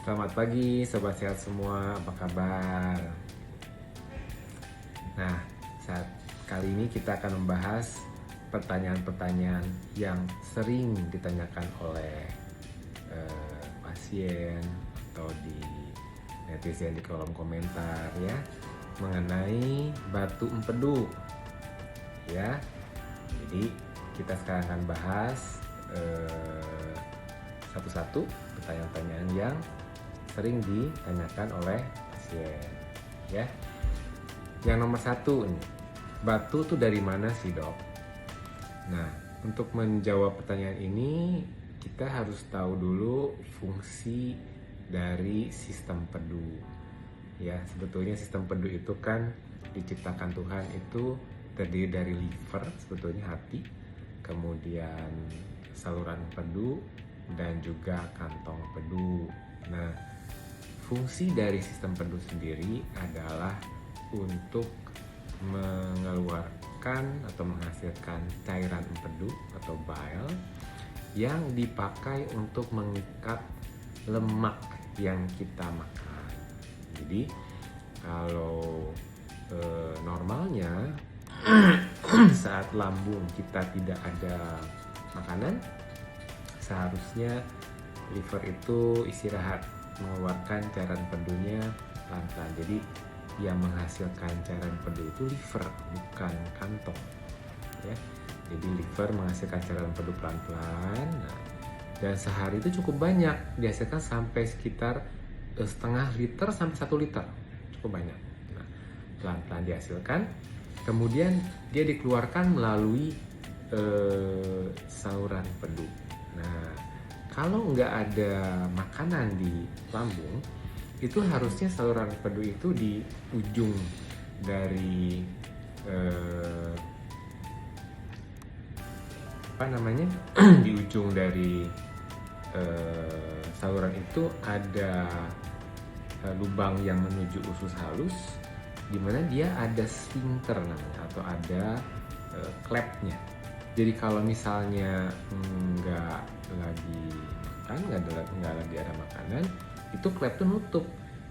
Selamat pagi Sobat Sehat semua, apa kabar? Nah, saat kali ini kita akan membahas pertanyaan-pertanyaan yang sering ditanyakan oleh pasien atau di netizen di kolom komentar ya, mengenai batu empedu ya. Jadi kita sekarang akan bahas satu-satu pertanyaan-pertanyaan yang sering ditanyakan oleh pasien ya. Yang nomor satu nih, batu tuh dari mana sih dok? Nah, untuk menjawab pertanyaan ini kita harus tahu dulu fungsi dari sistem pedu ya. Sebetulnya sistem pedu itu kan diciptakan Tuhan itu terdiri dari liver, sebetulnya hati, kemudian saluran pedu dan juga kantong pedu. Nah, fungsi dari sistem pedu sendiri adalah untuk mengeluarkan atau menghasilkan cairan empedu atau bile yang dipakai untuk mengikat lemak yang kita makan. Jadi kalau normalnya saat lambung kita tidak ada makanan, seharusnya liver itu istirahat, mengeluarkan cairan empedunya pelan-pelan. Jadi yang menghasilkan cairan empedu itu liver, bukan kantong ya. Jadi liver menghasilkan cairan empedu pelan-pelan. Nah, dan sehari itu cukup banyak, dihasilkan sampai sekitar setengah liter sampai 1 liter, cukup banyak. Nah, pelan-pelan dihasilkan, kemudian dia dikeluarkan melalui saluran empedu. Nah, kalau nggak ada makanan di lambung, itu harusnya saluran empedu itu di ujung dari di ujung dari saluran itu ada lubang yang menuju usus halus, di mana dia ada sphincter namanya, atau ada klepnya. Jadi kalau misalnya nggak lagi makan, nggak lagi ada makanan, itu klep itu nutup,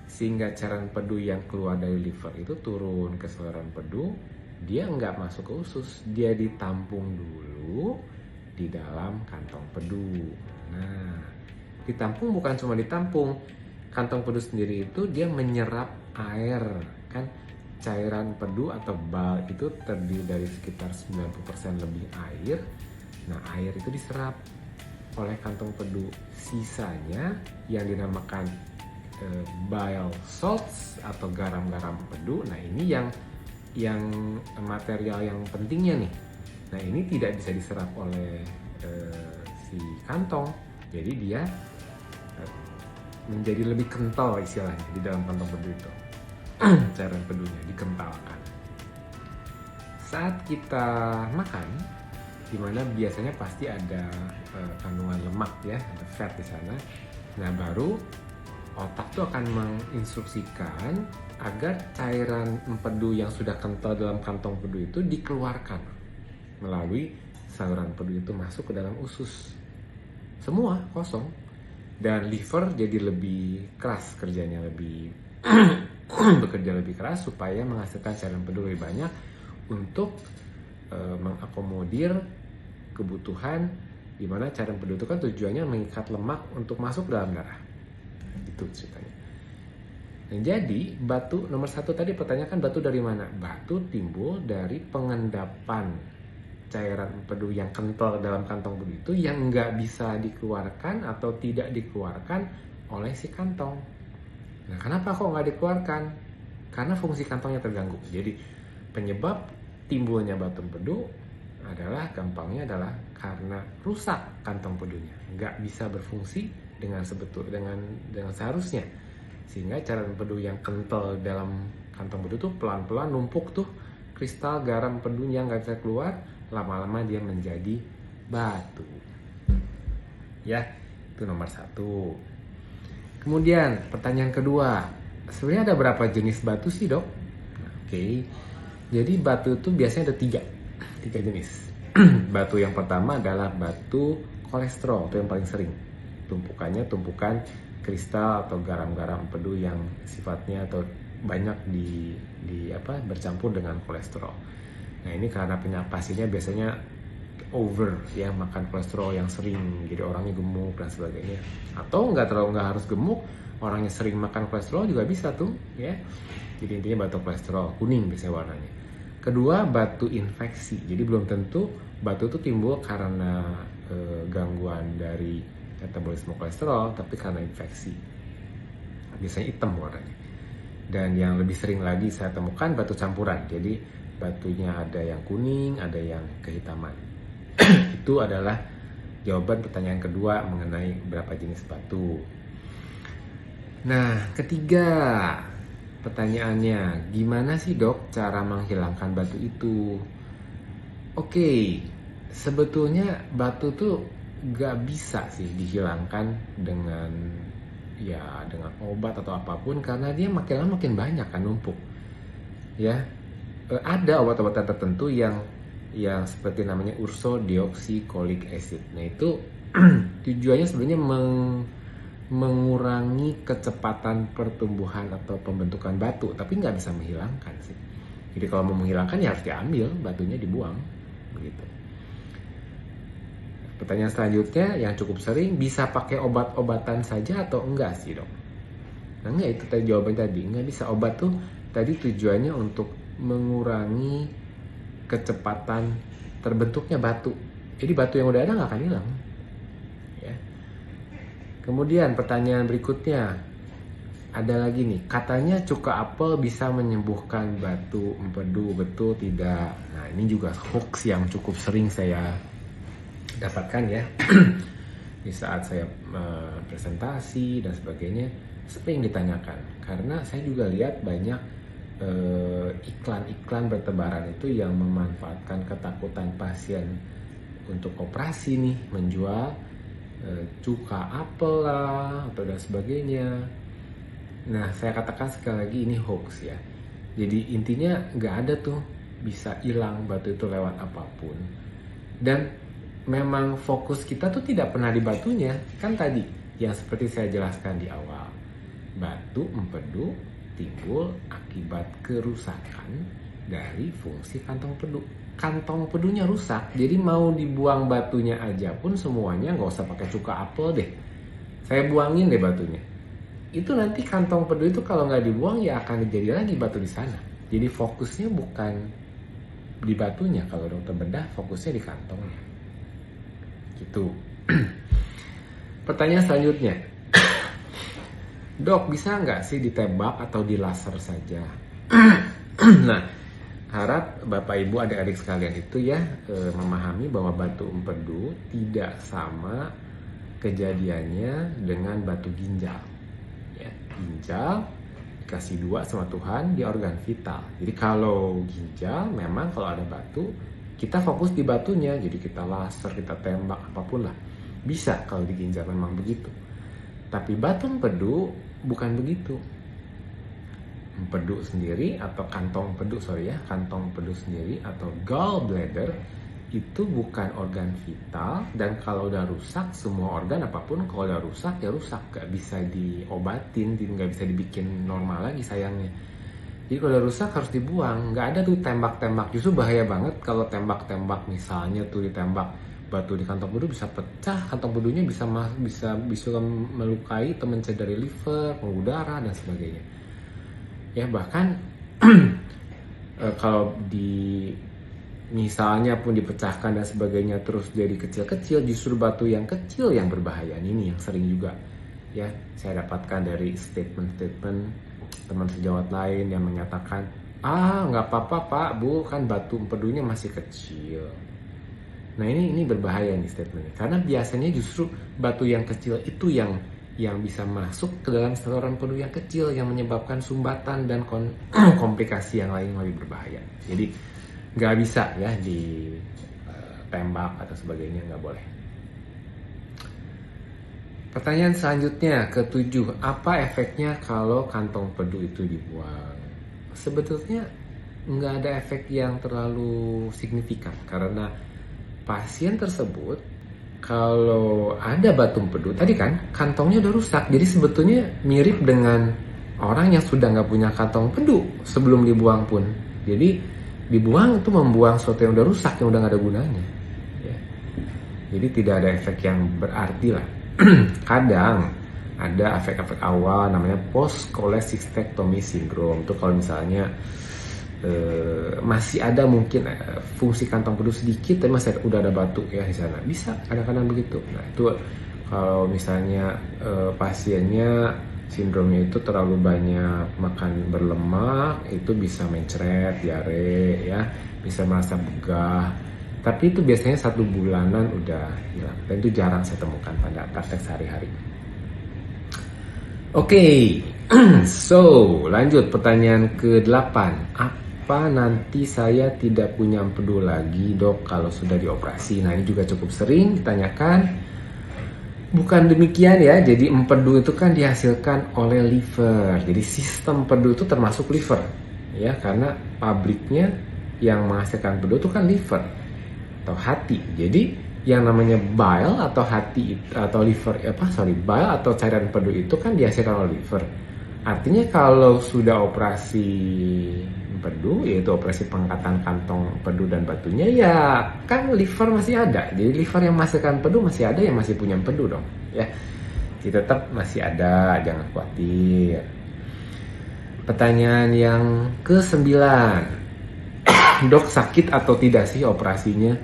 sehingga cairan empedu yang keluar dari liver itu turun ke saluran empedu, dia nggak masuk ke usus, dia ditampung dulu di dalam kantong empedu. Nah, ditampung bukan cuma ditampung, kantong empedu sendiri itu dia menyerap air kan. Cairan empedu atau bile itu terdiri dari sekitar 90% lebih air. Nah, air itu diserap oleh kantong empedu. Sisanya yang dinamakan bile salts atau garam-garam empedu. Nah, ini yang material yang pentingnya nih. Nah, ini tidak bisa diserap oleh si kantong. Jadi dia menjadi lebih kental istilahnya di dalam kantong empedu itu. Cairan empedunya dikentalkan. Saat kita makan, dimana biasanya pasti ada kandungan lemak ya, ada fat di sana. Nah, baru otak tuh akan menginstruksikan agar cairan empedu yang sudah kental dalam kantong empedu itu dikeluarkan melalui saluran empedu itu masuk ke dalam usus. Semua kosong, dan liver jadi lebih keras kerjanya, lebih bekerja lebih keras supaya menghasilkan cairan empedu lebih banyak untuk mengakomodir kebutuhan, di mana cairan empedu itu kan tujuannya mengikat lemak untuk masuk dalam darah. Itu ceritanya. Nah, jadi batu nomor satu tadi pertanyakan batu dari mana? Batu timbul dari pengendapan cairan empedu yang kental dalam kantong empedu itu yang nggak bisa dikeluarkan atau tidak dikeluarkan oleh si kantong. Nah, kenapa kok nggak dikeluarkan? Karena fungsi kantongnya terganggu. Jadi penyebab timbulnya batu empedu gampangnya adalah karena rusak kantong empedunya, nggak bisa berfungsi dengan seharusnya, sehingga cairan empedu yang kental dalam kantong empedu tuh pelan-pelan numpuk tuh kristal garam empedunya nggak bisa keluar, lama-lama dia menjadi batu. Ya, itu nomor satu. Kemudian pertanyaan kedua, sebenarnya ada berapa jenis batu sih dok? Oke, jadi batu itu biasanya ada tiga jenis. Batu yang pertama adalah batu kolesterol, itu yang paling sering. Tumpukannya tumpukan kristal atau garam-garam empedu yang sifatnya atau banyak bercampur dengan kolesterol. Nah ini karena pasiennya biasanya over ya, makan kolesterol yang sering, jadi orangnya gemuk dan sebagainya. Atau nggak harus gemuk, orangnya sering makan kolesterol juga bisa tuh ya. Jadi intinya batu kolesterol kuning biasanya warnanya. Kedua, batu infeksi. Jadi belum tentu batu itu timbul karena gangguan dari metabolisme kolesterol, tapi karena infeksi. Biasanya hitam warnanya. Dan yang lebih sering lagi saya temukan batu campuran. Jadi batunya ada yang kuning, ada yang kehitaman. Itu adalah jawaban pertanyaan kedua mengenai berapa jenis batu. Nah, ketiga pertanyaannya, gimana sih dok cara menghilangkan batu itu? Oke, sebetulnya batu tuh gak bisa sih dihilangkan dengan obat atau apapun, karena dia makin lama makin banyak kan numpuk. Ya, ada obat-obatan tertentu yang seperti namanya ursodeoxycholic acid. Nah itu tujuannya sebenarnya mengurangi kecepatan pertumbuhan atau pembentukan batu, tapi nggak bisa menghilangkan sih. Jadi kalau mau menghilangkan ya harus diambil batunya, dibuang begitu. Pertanyaan selanjutnya yang cukup sering, bisa pakai obat-obatan saja atau enggak sih dok? Nah enggak, itu tadi jawabannya tadi, enggak bisa. Obat tuh tadi tujuannya untuk mengurangi kecepatan terbentuknya batu. Jadi batu yang udah ada nggak akan hilang. Ya. Kemudian pertanyaan berikutnya, ada lagi nih, katanya cuka apel bisa menyembuhkan batu empedu, betul tidak? Nah ini juga hoax yang cukup sering saya dapatkan ya. Di saat saya presentasi dan sebagainya sering ditanyakan, karena saya juga lihat banyak iklan-iklan bertebaran itu yang memanfaatkan ketakutan pasien untuk operasi nih, menjual cuka apel lah atau dan sebagainya. Nah saya katakan sekali lagi, ini hoax ya. Jadi intinya nggak ada tuh bisa hilang batu itu lewat apapun. Dan memang fokus kita tuh tidak pernah di batunya. Kan tadi yang seperti saya jelaskan di awal, batu empedu timbul akibat kerusakan dari fungsi kantong empedu. Kantong empedunya rusak, jadi mau dibuang batunya aja pun semuanya nggak usah pakai cuka apel deh. Saya buangin deh batunya. Itu nanti kantong empedu itu kalau nggak dibuang ya akan jadi lagi batu di sana. Jadi fokusnya bukan di batunya, kalau dokter bedah fokusnya di kantongnya. Gitu. Pertanyaan selanjutnya, dok bisa nggak sih ditembak atau di laser saja? Nah, harap bapak ibu adik-adik sekalian itu ya memahami bahwa batu empedu tidak sama kejadiannya dengan batu ginjal. Ya, ginjal dikasih 2 sama Tuhan di organ vital. Jadi kalau ginjal memang kalau ada batu kita fokus di batunya, jadi kita laser, kita tembak, apapun lah bisa kalau di ginjal memang begitu. Tapi batu empedu bukan begitu. Empedu sendiri atau kantong empedu sendiri atau gallbladder itu bukan organ vital, dan kalau udah rusak semua organ apapun kalau udah rusak ya rusak, gak bisa diobatin, gak bisa dibikin normal lagi sayangnya. Jadi kalau udah rusak harus dibuang, nggak ada tuh tembak-tembak. Justru bahaya banget kalau tembak-tembak, misalnya tuh ditembak batu di kantong empedu bisa pecah, kantong empedunya bisa melukai atau mencederai liver, pembuluh darah dan sebagainya. Ya bahkan kalau misalnya pun dipecahkan dan sebagainya terus jadi kecil-kecil, justru batu yang kecil yang berbahaya. Ini yang sering juga ya saya dapatkan dari statement teman sejawat lain yang menyatakan, nggak apa-apa pak bu, kan batu empedunya masih kecil. Nah ini berbahaya nih statementnya, karena biasanya justru batu yang kecil itu yang bisa masuk ke dalam saluran empedu yang kecil, yang menyebabkan sumbatan dan komplikasi yang lain lebih berbahaya. Jadi nggak bisa ya ditembak atau sebagainya, nggak boleh. Pertanyaan selanjutnya, ke-7, apa efeknya kalau kantong empedu itu dibuang? Sebetulnya nggak ada efek yang terlalu signifikan, karena pasien tersebut kalau ada batu empedu, tadi kan kantongnya udah rusak. Jadi sebetulnya mirip dengan orang yang sudah nggak punya kantong empedu sebelum dibuang pun. Jadi dibuang itu membuang sesuatu yang udah rusak, yang udah nggak ada gunanya. Ya. Jadi tidak ada efek yang berarti lah. Kadang ada efek-efek awal namanya post cholecystectomy syndrome. Itu kalau misalnya masih ada mungkin fungsi kantong empedu sedikit, tapi masih udah ada batu ya di sana, bisa kadang-kadang begitu. Nah itu kalau misalnya pasiennya sindromnya itu terlalu banyak makan berlemak, itu bisa mencret, diare ya, bisa merasa begah. Tapi itu biasanya 1 bulanan udah hilang, dan itu jarang saya temukan pada praktek sehari-hari. Oke, so lanjut pertanyaan ke-8. Apa nanti saya tidak punya empedu lagi, Dok, kalau sudah dioperasi? Nah, ini juga cukup sering ditanyakan. Bukan demikian ya, jadi empedu itu kan dihasilkan oleh liver. Jadi sistem empedu itu termasuk liver, ya, karena pabriknya yang menghasilkan empedu itu kan liver atau hati. Jadi yang namanya bile atau hati atau liver, bile atau cairan empedu itu kan dihasilkan oleh liver. Artinya kalau sudah operasi empedu, yaitu operasi pengangkatan kantong empedu dan batunya, ya kan liver masih ada. Jadi liver yang menghasilkan empedu masih ada, yang masih punya empedu dong, ya. Jadi tetap masih ada, jangan khawatir. Pertanyaan yang ke-9. Dok, sakit atau tidak sih operasinya?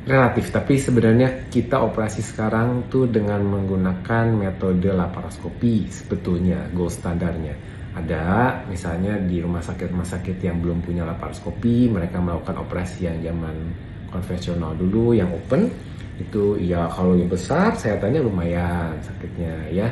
Relatif, tapi sebenarnya kita operasi sekarang tuh dengan menggunakan metode laparoskopi sebetulnya gold standarnya. Ada misalnya di rumah sakit yang belum punya laparoskopi, mereka melakukan operasi yang zaman konvensional dulu, yang open. Itu ya kalau yang besar saya tanya lumayan sakitnya ya.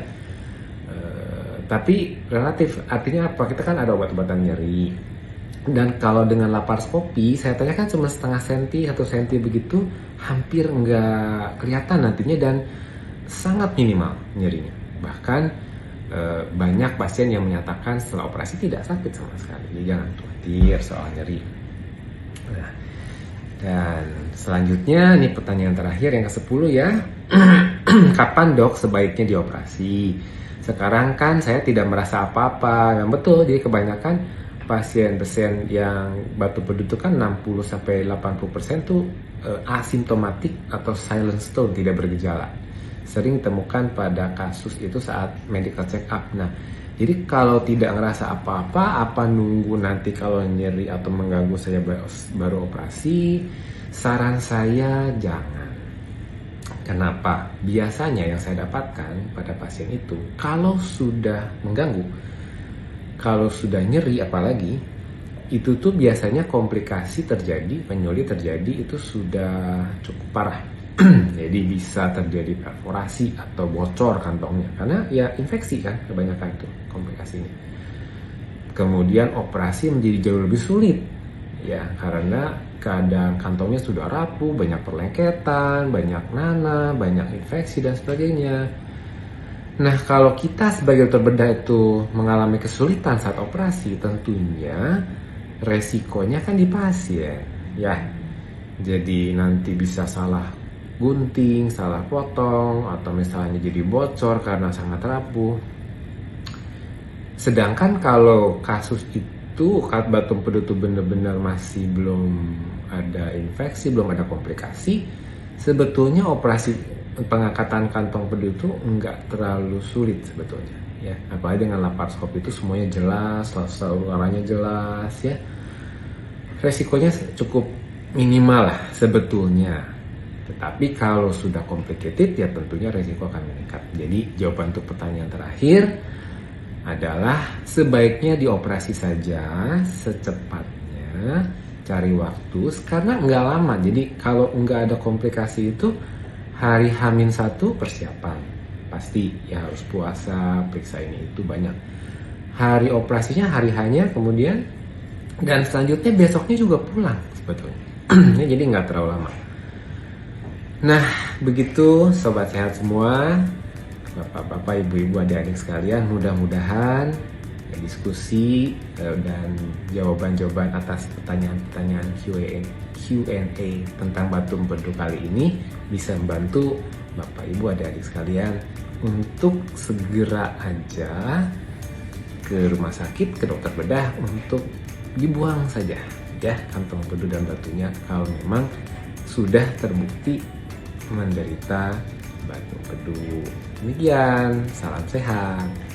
Tapi relatif, artinya apa? Kita kan ada obat-obatan nyeri. Dan kalau dengan laparoskopi, saya tanya kan cuma setengah senti, 1 senti begitu, hampir nggak kelihatan nantinya dan sangat minimal nyerinya. Bahkan banyak pasien yang menyatakan setelah operasi tidak sakit sama sekali. Jadi jangan khawatir soal nyeri. Nah, dan selanjutnya, ini pertanyaan terakhir yang ke-10 ya. Kapan, Dok, sebaiknya dioperasi? Sekarang kan saya tidak merasa apa-apa. Yang betul, jadi kebanyakan pasien-pasien yang batu empedu itu kan 60-80% tuh asimptomatik atau silent stone, tidak bergejala. Sering ditemukan pada kasus itu saat medical check up. Nah, jadi kalau tidak ngerasa apa-apa, apa nunggu nanti kalau nyeri atau mengganggu saya baru operasi? Saran saya jangan. Kenapa? Biasanya yang saya dapatkan pada pasien itu, kalau sudah mengganggu, kalau sudah nyeri apalagi, itu tuh biasanya komplikasi terjadi, penyuli terjadi itu sudah cukup parah. Jadi bisa terjadi perforasi atau bocor kantongnya, karena ya infeksi kan kebanyakan itu komplikasinya. Kemudian operasi menjadi jauh lebih sulit, ya, karena keadaan kantongnya sudah rapuh, banyak perlengketan, banyak nanah, banyak infeksi dan sebagainya. Nah, kalau kita sebagai dokter bedah itu mengalami kesulitan saat operasi, tentunya resikonya kan di pasien, ya. Jadi nanti bisa salah gunting, salah potong, atau misalnya jadi bocor karena sangat rapuh. Sedangkan kalau kasus itu, batu empedu itu benar-benar masih belum ada infeksi, belum ada komplikasi, sebetulnya operasi pengangkatan kantong empedu itu enggak terlalu sulit sebetulnya, ya. Apalagi dengan laparoskopi itu semuanya jelas, warnanya jelas, ya. Resikonya cukup minimal lah sebetulnya. Tetapi kalau sudah complicated, ya tentunya resiko akan meningkat. Jadi jawaban untuk pertanyaan terakhir adalah sebaiknya dioperasi saja secepatnya, cari waktu karena nggak lama. Jadi kalau nggak ada komplikasi itu, hari H-1 persiapan, pasti ya harus puasa, periksa ini itu banyak. Hari operasinya hari hanya kemudian, dan selanjutnya besoknya juga pulang sebetulnya. Jadi nggak terlalu lama. Nah, begitu sobat sehat semua, bapak-bapak, ibu-ibu, adik-adik sekalian, mudah-mudahan diskusi dan jawaban-jawaban atas pertanyaan-pertanyaan Q&A tentang batu empedu kali ini bisa membantu Bapak Ibu adik-adik sekalian untuk segera aja ke rumah sakit, ke dokter bedah untuk dibuang saja ya kantong empedu dan batunya kalau memang sudah terbukti menderita batu empedu. Demikian, salam sehat.